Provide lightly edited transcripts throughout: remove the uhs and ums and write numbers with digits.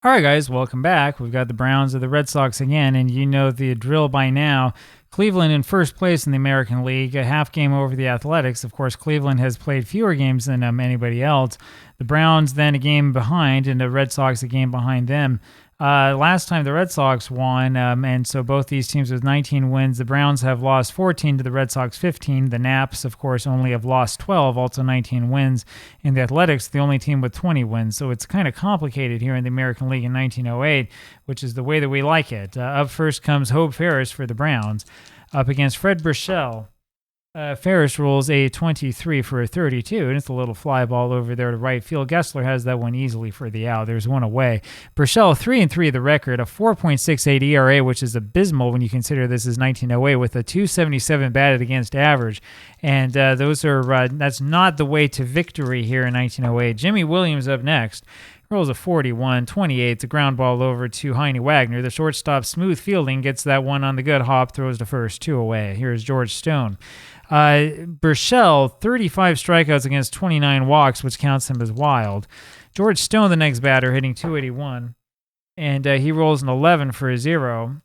All right, guys, welcome back. We've got the Browns of the Red Sox again, and you know the drill by now. Cleveland in first place in the American League, a half game over the Athletics. Of course, Cleveland has played fewer games than anybody else. The Browns then a game behind, and the Red Sox a game behind them. Last time the Red Sox won, and so both these teams with 19 wins. The Browns have lost 14 to the Red Sox 15. The Naps, of course, only have lost 12, also 19 wins. And the Athletics, the only team with 20 wins. So it's kind of complicated here in the American League in 1908, which is the way that we like it. Up first comes Hope Ferris for the Browns, up against Fred Burchell. Ferris rolls a 23 for a 32, and it's a little fly ball over there to right field. Gessler has that one easily for the out. There's one away. Burchell 3-3 the record, a 4.68 ERA, which is abysmal when you consider this is 1908 with a 277 batted against average. And that's not the way to victory here in 1908. Jimmy Williams up next. Rolls a 41-28. It's a ground ball over to Heine Wagner. The shortstop, smooth fielding, gets that one on the good hop, throws to first, 2 away. Here's George Stone. Burchell, 35 strikeouts against 29 walks, which counts him as wild. George Stone, the next batter, hitting 281. And he rolls an 11 for a 0.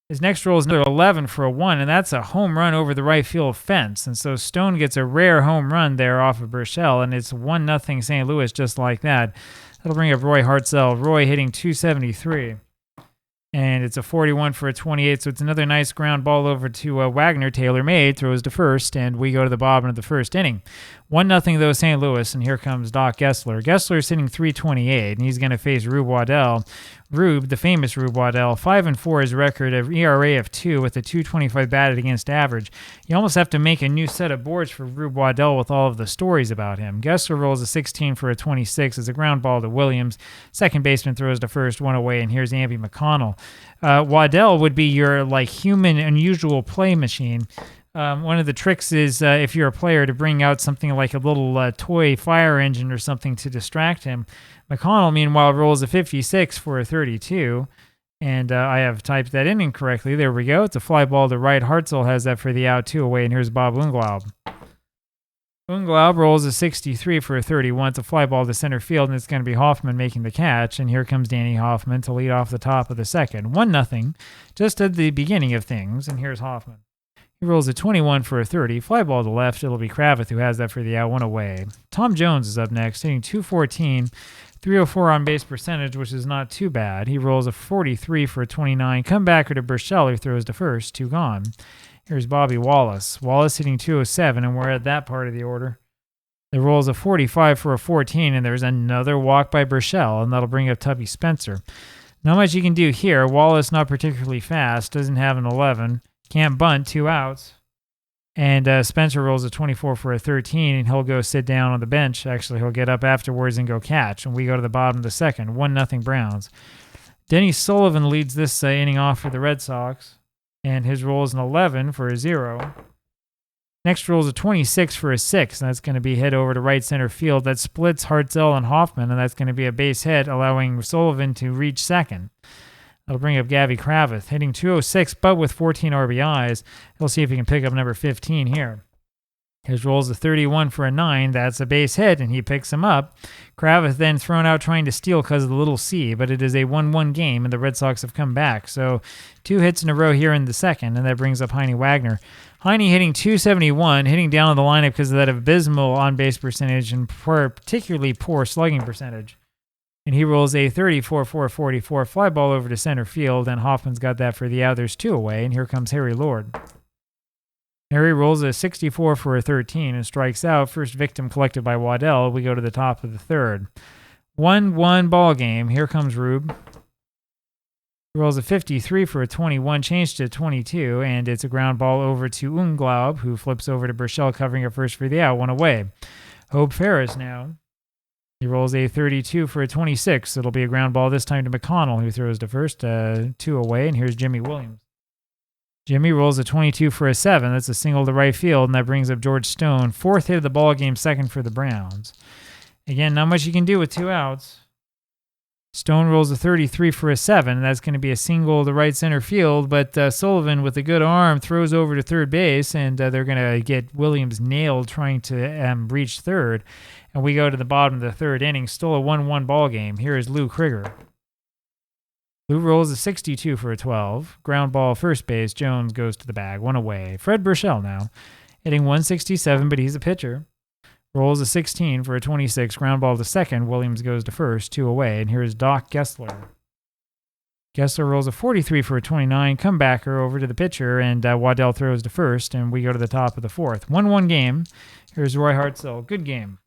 His next roll is another 11 for a 1, and that's a home run over the right field fence. And so Stone gets a rare home run there off of Burchell, and it's 1-0 St. Louis just like that. That'll bring up Roy Hartzell. Roy hitting 273. And it's a 41 for a 28, so it's another nice ground ball over to Wagner. Taylor-made, throws to first, and we go to the bottom of the first inning. 1-0 though St. Louis, and here comes Doc Gessler. Gessler's hitting 328, and he's going to face Rube Waddell. Rube, the famous Rube Waddell, 5-4 his record, an ERA of 2 with a 225 batted against average. You almost have to make a new set of boards for Rube Waddell with all of the stories about him. Gessler rolls a 16 for a 26 as a ground ball to Williams. Second baseman throws to first, 1 away, and here's Andy McConnell. Waddell would be your human unusual play machine. One of the tricks is if you're a player to bring out something like a little toy fire engine or something to distract him. McConnell, meanwhile, rolls a 56 for a 32, and I have typed that in incorrectly. There we go. It's a fly ball to right. Hartzell has that for the out, 2 away, and here's Bob Unglaub. Unglaub rolls a 63 for a 31. It's a fly ball to center field, and it's going to be Hoffman making the catch, and here comes Danny Hoffman to lead off the top of the second. 1-0, just at the beginning of things, and here's Hoffman. He rolls a 21 for a 30. Fly ball to left. It'll be Kravitz who has that for the out, 1 away. Tom Jones is up next, hitting 214, 304 on base percentage, which is not too bad. He rolls a 43 for a 29. Comebacker to Burchell, who throws to first, 2 gone. Here's Bobby Wallace. Wallace hitting 207, and we're at that part of the order. The rolls a 45 for a 14, and there's another walk by Burchell, and that'll bring up Tubby Spencer. Not much you can do here. Wallace not particularly fast, doesn't have an 11. Can't bunt, 2 outs. And Spencer rolls a 24 for a 13, and he'll go sit down on the bench. Actually, he'll get up afterwards and go catch. And we go to the bottom of the second, 1-0 Browns. Denny Sullivan leads this inning off for the Red Sox, and his roll is an 11 for a 0. Next roll is a 26 for a 6, and that's going to be hit over to right center field. That splits Hartzell and Hoffman, and that's going to be a base hit, allowing Sullivan to reach second. That'll bring up Gavy Kravitz, hitting 206, but with 14 RBIs. He'll see if he can pick up number 15 here. His roll's a 31 for a 9. That's a base hit, and he picks him up. Kravitz then thrown out trying to steal because of the little C, but it is a 1-1 game, and the Red Sox have come back. So 2 hits in a row here in the second, and that brings up Heine Wagner. Heine hitting 271, hitting down on the lineup because of that abysmal on-base percentage and particularly poor slugging percentage. And he rolls a 34 for a 44, fly ball over to center field, and Hoffman's got that for the out. There's 2 away, and here comes Harry Lord. Harry rolls a 64 for a 13 and strikes out. First victim collected by Waddell. We go to the top of the third. 1-1 ball game. Here comes Rube. He rolls a 53 for a 21, changed to 22, and it's a ground ball over to Unglaub, who flips over to Burchell, covering it first for the out, 1 away. Hope Ferris now. He rolls a 32 for a 26. It'll be a ground ball this time to McConnell, who throws to first, 2 away, and here's Jimmy Williams. Jimmy rolls a 22 for a 7. That's a single to right field, and that brings up George Stone. 4th hit of the ball game, 2nd for the Browns. Again, not much you can do with 2 outs. Stone rolls a 33 for a 7, and that's going to be a single to right center field, but Sullivan, with a good arm, throws over to third base, and they're going to get Williams nailed trying to reach third. And we go to the bottom of the third inning. Still a 1-1 ball game. Here is Lou Krieger. Lou rolls a 62 for a 12. Ground ball first base. Jones goes to the bag. 1 away. Fred Burchell now. Hitting 167, but he's a pitcher. Rolls a 16 for a 26. Ground ball to second. Williams goes to first. 2 away. And here's Doc Gessler. Gessler rolls a 43 for a 29. Comebacker over to the pitcher. And Waddell throws to first. And we go to the top of the fourth. 1-1 game. Here's Roy Hartzell. Good game.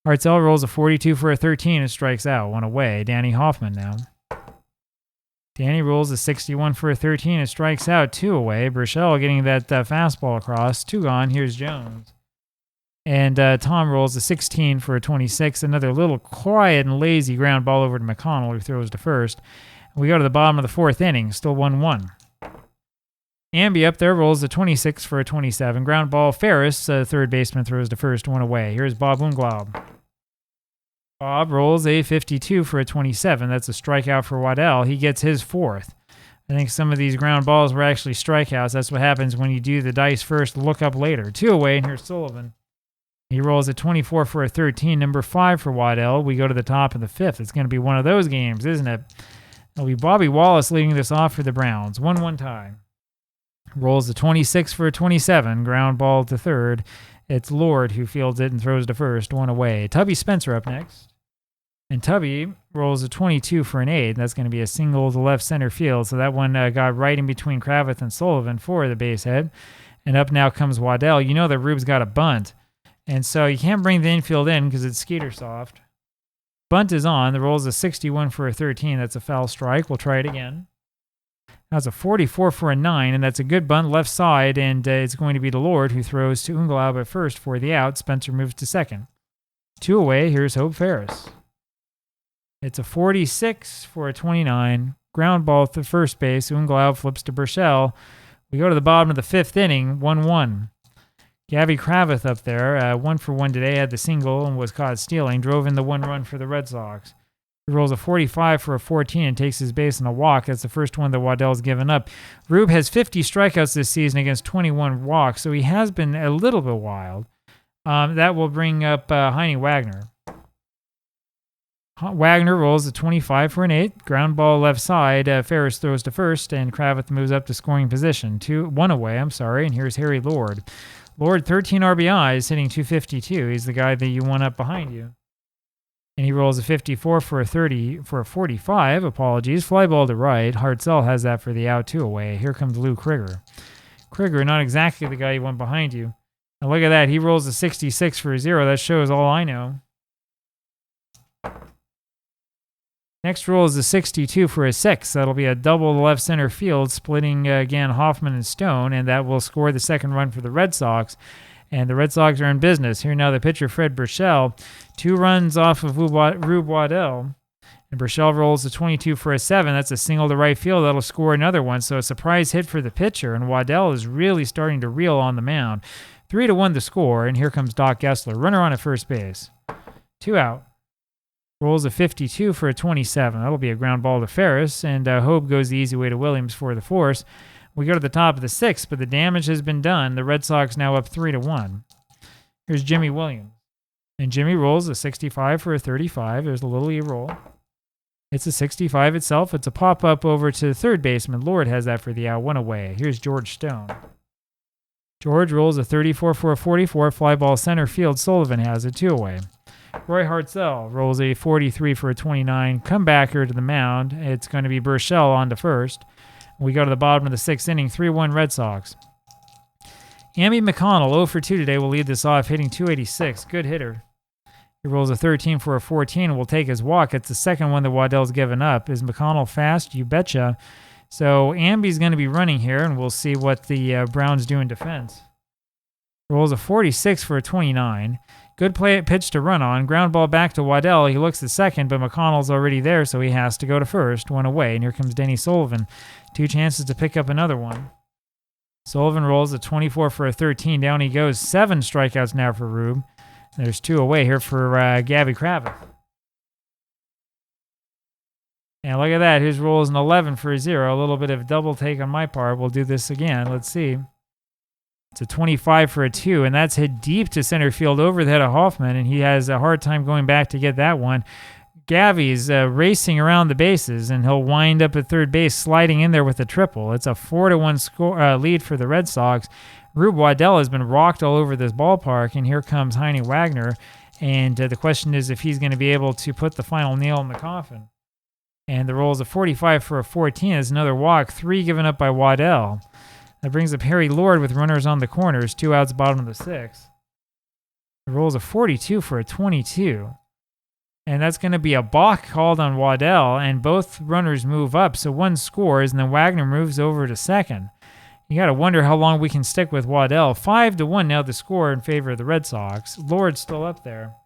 Hartzell rolls a 42 for a 13 and strikes out. 1 away. Danny Hoffman now. Danny rolls a 61 for a 13 and strikes out. 2 away. Burchell getting that fastball across. 2 gone. Here's Jones. And Tom rolls a 16 for a 26. Another little quiet and lazy ground ball over to McConnell, who throws to first. We go to the bottom of the fourth inning. Still 1-1. Amby up there rolls a 26 for a 27. Ground ball. Ferris, third baseman, throws to first. 1 away. Here's Bob Unglaub. Bob rolls a 52 for a 27. That's a strikeout for Waddell. He gets his fourth. I think some of these ground balls were actually strikeouts. That's what happens when you do the dice first, look up later. 2 away, and here's Sullivan. He rolls a 24 for a 13. Number 5 for Waddell. We go to the top of the fifth. It's going to be one of those games, isn't it? It'll be Bobby Wallace leading this off for the Browns. 1-1 tie. Rolls a 26 for a 27. Ground ball to third. It's Lord who fields it and throws to first. 1 away. Tubby Spencer up next. And Tubby rolls a 22 for an 8. That's going to be a single to left center field. So that one got right in between Kravitz and Sullivan for the base hit. And up now comes Waddell. You know that Rube's got a bunt. And so you can't bring the infield in because it's Skeetersoft. Bunt is on. The roll's a 61 for a 13. That's a foul strike. We'll try it again. That's a 44 for a 9, and that's a good bunt left side, and it's going to be Lord who throws to Unglaub at first for the out. Spencer moves to second. 2 away. Here's Hope Ferris. It's a 46 for a 29. Ground ball to first base. Unglaub flips to Burchell. We go to the bottom of the fifth inning. 1-1. Gabby Kravitz up there, 1 for 1 today, had the single and was caught stealing, drove in the 1 run for the Red Sox. He rolls a 45 for a 14 and takes his base on a walk. That's the first one that Waddell's given up. Rube has 50 strikeouts this season against 21 walks, so he has been a little bit wild. That will bring up Heine Wagner. Wagner rolls a 25 for an 8. Ground ball left side. Ferris throws to first, and Kravitz moves up to scoring position. 1 away, and here's Harry Lord. Lord, 13 RBIs, hitting 252. He's the guy that you want up behind you. And he rolls a 54 for a 45. Fly ball to right. Hartzell has that for the out. 2 away. Here comes Lou Krieger. Krieger, not exactly the guy you want behind you. Now look at that. He rolls a 66 for a 0. That shows all I know. Next roll is a 62 for a 6. That'll be a double to left center field, splitting again Hoffman and Stone, and that will score the second run for the Red Sox. And the Red Sox are in business. Here now the pitcher, Fred Burchell. 2 runs off of Rube Waddell. And Burchell rolls a 22 for a 7. That's a single to right field. That'll score another one. So a surprise hit for the pitcher. And Waddell is really starting to reel on the mound. 3-1 the score. And here comes Doc Gessler. Runner on at first base. 2 out. Rolls a 52 for a 27. That'll be a ground ball to Ferris. And Hope goes the easy way to Williams for the force. We go to the top of the 6th, but the damage has been done. The Red Sox now up 3-1. Here's Jimmy Williams. And Jimmy rolls a 65 for a 35. There's a little E-roll. It's a 65 itself. It's a pop-up over to third baseman. Lord has that for the out. 1 away. Here's George Stone. George rolls a 34 for a 44. Fly ball center field. Sullivan has it. 2 away. Roy Hartzell rolls a 43 for a 29. Comebacker to the mound. It's going to be Burchell on to first. We go to the bottom of the 6th inning, 3-1 Red Sox. Amby McConnell, 0 for 2 today, will lead this off, hitting 286. Good hitter. He rolls a 13 for a 14 and will take his walk. It's the second one that Waddell's given up. Is McConnell fast? You betcha. So Amby's going to be running here, and we'll see what the Browns do in defense. Rolls a 46 for a 29. Good pitch to run on. Ground ball back to Waddell. He looks at second, but McConnell's already there, so he has to go to first. 1 away, and here comes Denny Sullivan. 2 chances to pick up another one. Sullivan rolls a 24 for a 13. Down he goes. 7 strikeouts now for Rube. There's 2 away here for Gabby Kravitz. And look at that. His roll is an 11 for a 0. A little bit of double take on my part. We'll do this again. Let's see. It's a 25 for a 2, and that's hit deep to center field over the head of Hoffman, and he has a hard time going back to get that one. Gavy's racing around the bases, and he'll wind up at third base, sliding in there with a triple. It's a 4-1 score lead for the Red Sox. Rube Waddell has been rocked all over this ballpark, and here comes Heine Wagner. And the question is if he's going to be able to put the final nail in the coffin. And the roll is a 45 for a 14. There's another walk, 3 given up by Waddell. That brings up Harry Lord with runners on the corners, 2 outs, bottom of the 6th. The roll is a 42 for a 22. And that's going to be a balk called on Waddell, and both runners move up. So one scores, and then Wagner moves over to second. You got to wonder how long we can stick with Waddell. 5-1 now the score in favor of the Red Sox. Lord's still up there.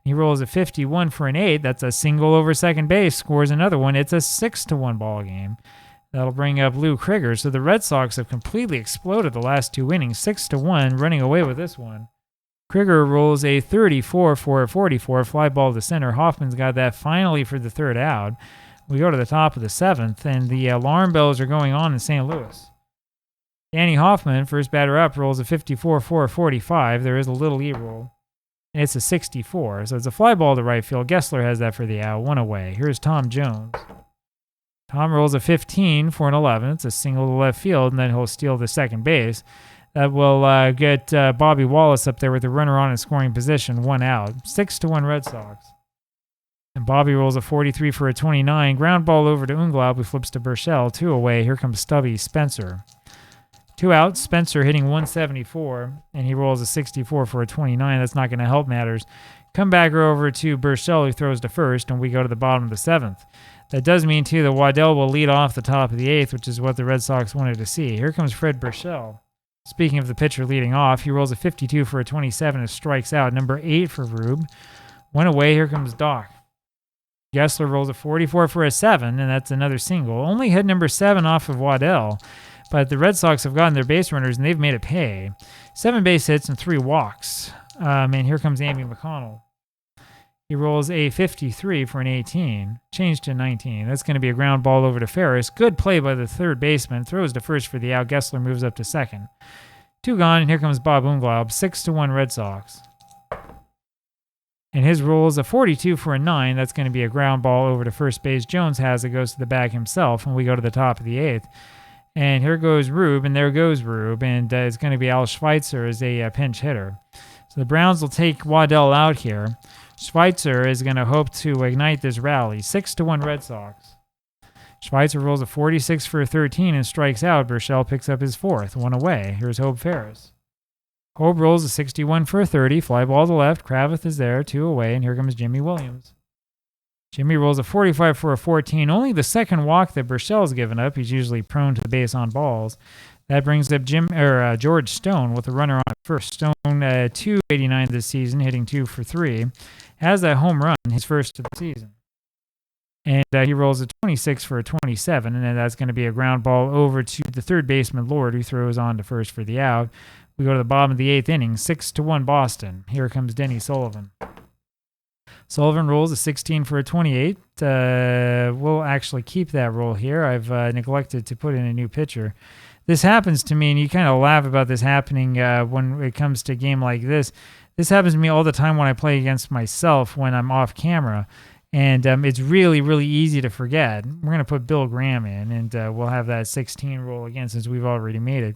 He rolls a 51 for an 8. That's a single over second base. Scores another one. It's a 6-1 ball game. That'll bring up Lou Krieger. So the Red Sox have completely exploded the last 2 innings. 6-1, running away with this one. Krieger rolls a 34 for a 44. Fly ball to center. Hoffman's got that finally for the 3rd out. We go to the top of the 7th, and the alarm bells are going on in St. Louis. Danny Hoffman, first batter up, rolls a 54 for a 45. There is a little E-roll. And it's a 64. So it's a fly ball to right field. Gessler has that for the out. 1 away. Here's Tom Jones. Tom rolls a 15 for an 11. It's a single to left field, and then he'll steal the second base. That will get Bobby Wallace up there with the runner on in scoring position. 1 out. 6-1 Red Sox. And Bobby rolls a 43 for a 29. Ground ball over to Unglaub, who flips to Burchell. 2 away. Here comes Stubby Spencer. 2 outs. Spencer hitting 174, and he rolls a 64 for a 29. That's not going to help matters. Come back over to Burchell, who throws to first, and we go to the bottom of the 7th. That does mean, too, that Waddell will lead off the top of the 8th, which is what the Red Sox wanted to see. Here comes Fred Burchell. Speaking of the pitcher leading off, he rolls a 52 for a 27 and strikes out. Number 8 for Rube. 1 away. Here comes Doc. Gessler rolls a 44 for a 7, and that's another single. Only hit number 7 off of Waddell, but the Red Sox have gotten their base runners, and they've made it pay. 7 base hits and 3 walks. And here comes Andy McConnell. He rolls a 53 for an 18. Changed to 19. That's going to be a ground ball over to Ferris. Good play by the third baseman. Throws to first for the out. Gessler moves up to second. 2 gone, and here comes Bob Unglaub. 6-1 Red Sox. And his roll is a 42 for a 9. That's going to be a ground ball over to first base. Jones has it, goes to the bag himself, and we go to the top of the 8th. And here goes Rube, and there goes Rube, and it's going to be Al Schweitzer as a pinch hitter. So the Browns will take Waddell out here. Schweitzer is going to hope to ignite this rally. 6-1 Red Sox. Schweitzer rolls a 46 for a 13 and strikes out. Burchell picks up his 4th. 1 away. Here's Hope Ferris. Hope rolls a 61 for a 30. Fly ball to left. Kravitz is there. 2 away. And here comes Jimmy Williams. Jimmy rolls a 45 for a 14. Only the second walk that Burchell's given up. He's usually prone to the base on balls. That brings up George Stone with a runner on first. Stone 289 this season, hitting 2 for 3. Has that home run, his first of the season. And he rolls a 26 for a 27, and then that's going to be a ground ball over to the third baseman, Lord, who throws on to first for the out. We go to the bottom of the 8th inning, 6-1 Boston. Here comes Denny Sullivan. Sullivan rolls a 16 for a 28. We'll actually keep that roll here. I've neglected to put in a new pitcher. This happens to me, and you kind of laugh about this happening when it comes to a game like this. This happens to me all the time when I play against myself when I'm off camera, and it's really, really easy to forget. We're going to put Bill Graham in, and we'll have that 16 roll again since we've already made it.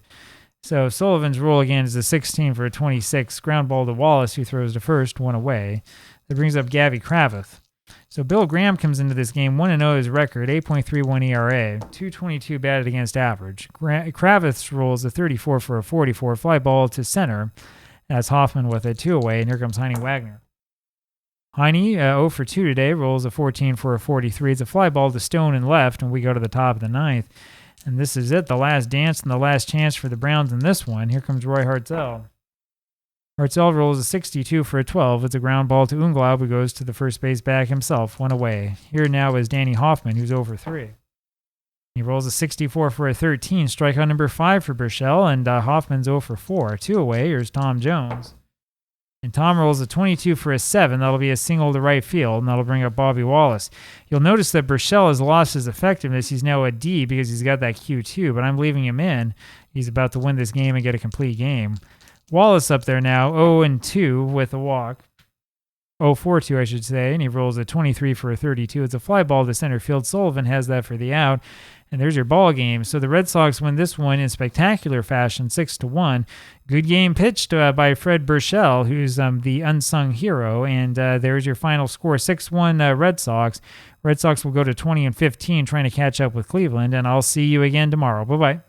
So Sullivan's roll again is a 16 for a 26. Ground ball to Wallace, who throws to first, 1 away. That brings up Gavy Kravitz. So Bill Graham comes into this game 1-0 his record, 8.31 ERA, 222 batted against average. Kravitz rolls a 34 for a 44, fly ball to center. That's Hoffman with it, 2 away, and here comes Heine Wagner. Heine, 0 for 2 today, rolls a 14 for a 43. It's a fly ball to Stone and left, and we go to the top of the 9th. And this is it, the last dance and the last chance for the Browns in this one. Here comes Roy Hartzell. Hartzell rolls a 62 for a 12. It's a ground ball to Unglaub, who goes to the first base bag himself, 1 away. Here now is Danny Hoffman, who's 0 for 3. He rolls a 64 for a 13. Strikeout number 5 for Burchell, and Hoffman's 0 for 4. 2 away. Here's Tom Jones. And Tom rolls a 22 for a 7. That'll be a single to right field, and that'll bring up Bobby Wallace. You'll notice that Burchell has lost his effectiveness. He's now a D because he's got that Q2, but I'm leaving him in. He's about to win this game and get a complete game. Wallace up there now, 0-2 with a walk. 0-4-2, I should say, and he rolls a 23 for a 32. It's a fly ball to center field. Sullivan has that for the out. And there's your ball game. So the Red Sox win this one in spectacular fashion, 6-1. Good game pitched by Fred Burchell, who's the unsung hero. And there's your final score, 6-1 Red Sox. Red Sox will go to 20-15, trying to catch up with Cleveland. And I'll see you again tomorrow. Bye-bye.